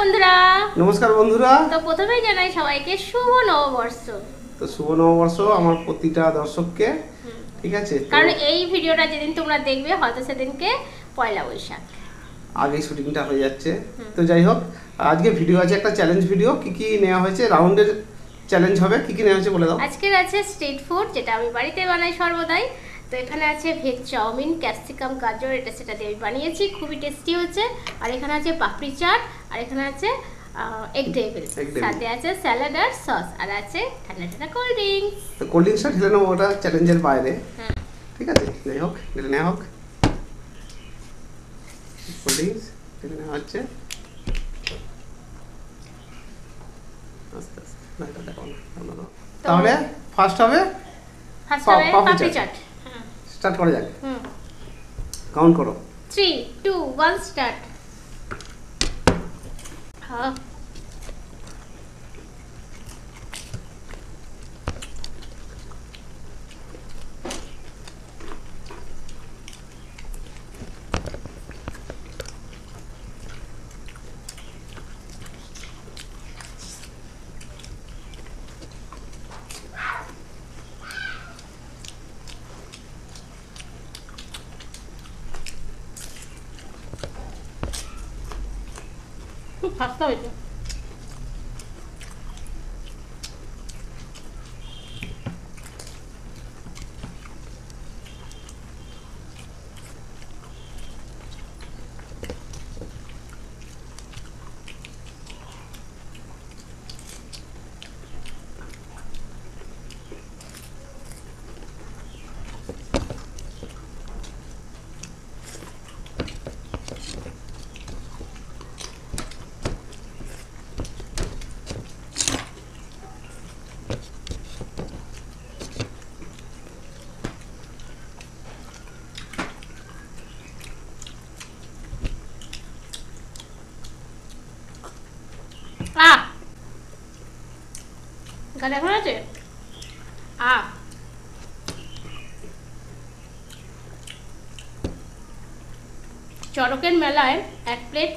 বন্ধুরা। নমস্কার বন্ধুরা। তো প্রথমেই জানাই সবাইকে শুভ নববর্ষ। তো শুভ নববর্ষ আমার প্রতিটা দর্শককে। ঠিক আছে, কারণ এই ভিডিওটা যেদিন তোমরা দেখবে হয়তো সেদিনকে পয়লা বৈশাখ, আগে শুটিংটা হয়ে যাচ্ছে। তো যাই হোক, আজকে ভিডিও আছে একটা চ্যালেঞ্জ ভিডিও। কি কি নেওয়া হয়েছে, রাউন্ডের চ্যালেঞ্জ হবে। কি কি নেওয়া হয়েছে বলে দাও। আজকের আছে স্ট্রিট ফুড, যেটা আমি বাড়িতে বানাই সর্বদাই। তো এখানে আছে ভেজ চাউমিন, ক্যাপসিকাম, গাজর, এটা সেটা দিয়ে আমি বানিয়েছি, খুবই টেস্টি হচ্ছে। আর এখানে আছে পাপড়ি চাট, আর এখানে আছে এগ ডেভিল, সাথে আছে স্যালাড আর সস, আর আছে ঠান্ডা ঠান্ডা কোল্ড ড্রিঙ্কস। তো কোল্ড ড্রিঙ্কসটা ঢেলে নেবো, ওটা চ্যালেঞ্জের বাইরে। ঠিক আছে, যাই হোক, ঢেলে নেওয়া হোক। কোল্ড ড্রিঙ্কস ঢেলে নেওয়া হচ্ছে। আস্তে আস্তে, না এটা দেখো না। তাহলে ফার্স্ট হবে পাপড়ি চাট। স্টার্ট করা যাক। কাউন্ট করো। 3 2 1 স্টার্ট। হ্যাঁ, খুব খাস্তা হয়েছে। গালে এখন আছে চড়কের মেলায় এক প্লেট,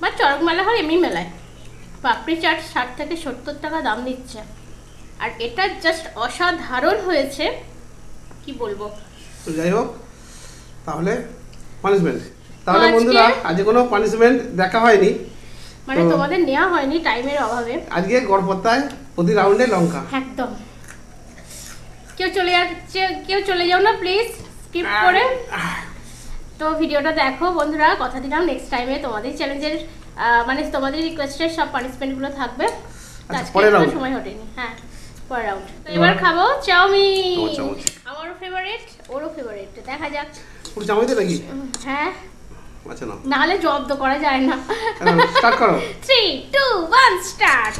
বা চড়ক মেলা হয় এমনি মেলায়, পাপড়ি চাট 60 থেকে 70 টাকা দাম নিচ্ছে। আর এটা জাস্ট অসাধারণ হয়েছে, কি বলবো। তো যাই হোক, তাহলে পানিশমেন্ট। তাহলে বন্ধুরা, আজকে কোনো পানিশমেন্ট দেখা হয়নি, মানে তোমাদের নেওয়া হয়নি টাইমের অভাবে। আজকে গড়পত্তায় প্রতি রাউন্ডে লঙ্কা। একদম। কেউ চলে যাও না প্লিজ, স্কিপ করে। তো ভিডিওটা দেখো বন্ধুরা, কথা দিলাম নেক্সট টাইমে তোমাদের চ্যালেঞ্জের মানে তোমাদের রিকোয়েস্টের সব পানিশমেন্টগুলো থাকবে। পরের রাউন্ড সময় হটেনি। হ্যাঁ, পরের রাউন্ড। তো এবার খাবো চাউমিন, আমারও ফেভারিট, ওরও ফেভারিট। দেখা যাক। পুরো চাউমিন দেবে নাকি? হ্যাঁ, আচ্ছা না, নাহলে জব্দ করা যায় না। স্টার্ট করো। 3 2 1 স্টার্ট।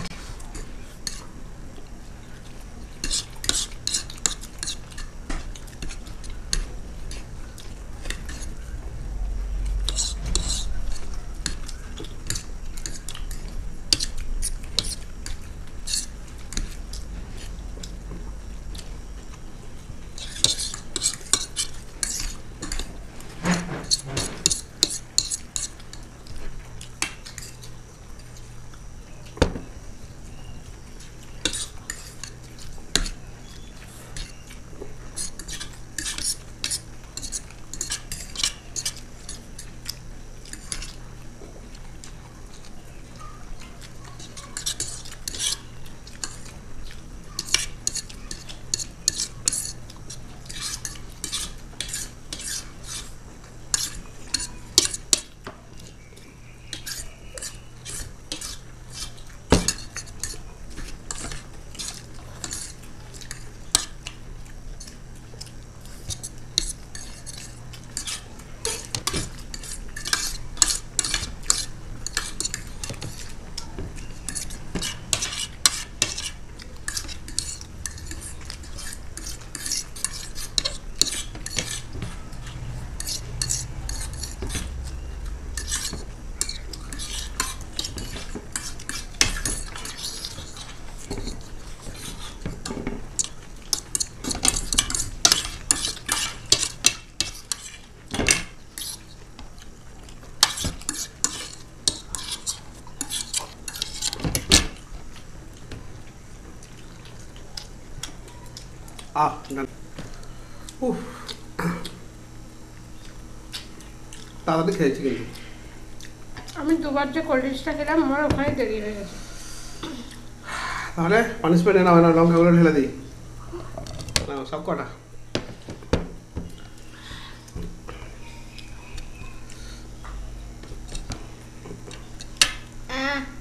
উফ, তাড়াতাড়ি খেয়েছি কিন্তু। আমি দুবার যে কোল্ড ড্রিঙ্কসটা খেলাম আমার ওখানে দেরি হয়ে গেছে। তাহলে পানিশমেন্ট নাও না, লঙ্কাগুলো ঢেলে দিই নাও সব কটা।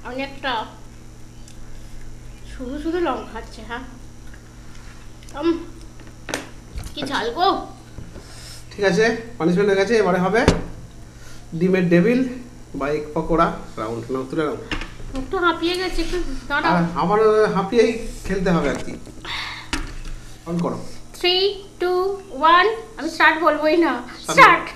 অনেকটা শুধু শুধু লঙ্কা খাচ্ছে। হ্যাঁ কি ঝাল গো। ঠিক আছে, পানিশমেন্ট হয়ে গেছে। এবারে হবে ডিমের ডেভিল বা এগ পকোড়া রাউন্ড। নাও তুলে নাও। একটু হাঁপিয়ে গেছে, একটু দাঁড়াও। আমার হাঁপিয়েই খেলতে হবে আর কি। অন করো। 3 2 1 আমি স্টার্ট বলবোই না। স্টার্ট।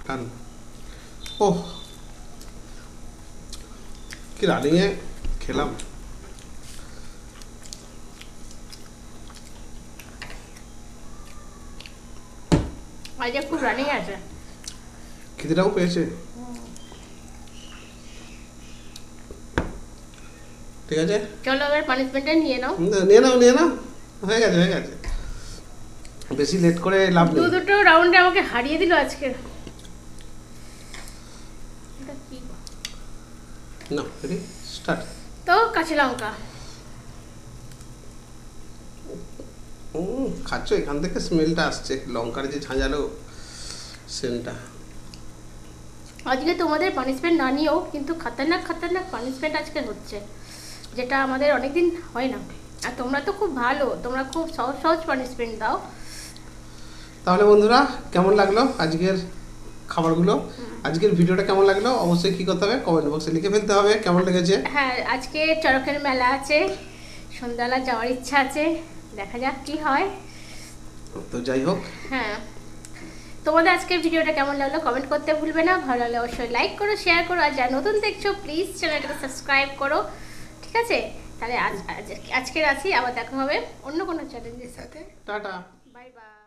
ডান। ওহ, কি রানিংয়ে খেলাম। আজকে খুব রানিং আছে। খিদেটাও পেয়েছে। ঠিক আছে, চলো এবার পানিশমেন্টটা নিয়ে নাও। নিয়ে নাও। হয়ে গেছে। বেশি লেট করে লাভ নেই। দুটো রাউন্ডে আমাকে হারিয়ে দিল আজকে। না, রেডি স্টার্ট। তো কাঁচা লঙ্কা খাচ্ছ, এখান থেকে স্মেলটা আসছে লঙ্কার যে ঝাঁঝালো সেন্টটা। আজকে তোমাদের পানিশমেন্ট না নিয়েও কিন্তু খতরনাক পানিশমেন্ট আজকে হচ্ছে, যেটা আমাদের অনেকদিন হয় না। আর তোমরা তো খুব ভালো, তোমরা খুব সহজ পানিশমেন্ট দাও। তাহলে বন্ধুরা, কেমন লাগলো আজকের খাবারগুলো? আজকের ভিডিওটা কেমন লাগলো অবশ্যই কি করতে হবে, কমেন্ট বক্সে লিখে ফেলতে হবে কেমন লেগেছে। হ্যাঁ, আজকে চড়কের মেলা আছে, সন্ধ্যাবেলা যাওয়ার ইচ্ছা আছে, দেখা যাক কি হয়। তো যাই হোক, হ্যাঁ, তোমাদের আজকের ভিডিওটা কেমন লাগলো কমেন্ট করতে ভুলবে না। ভালো লাগলে অবশ্যই লাইক করো, শেয়ার করো, আর যারা নতুন দেখছো প্লিজ চ্যানেলটাকে সাবস্ক্রাইব করো। ঠিক আছে, তাহলে আজকের আসি, আবার দেখা হবে অন্য কোনো চ্যালেঞ্জের সাথে। Tata, bye bye.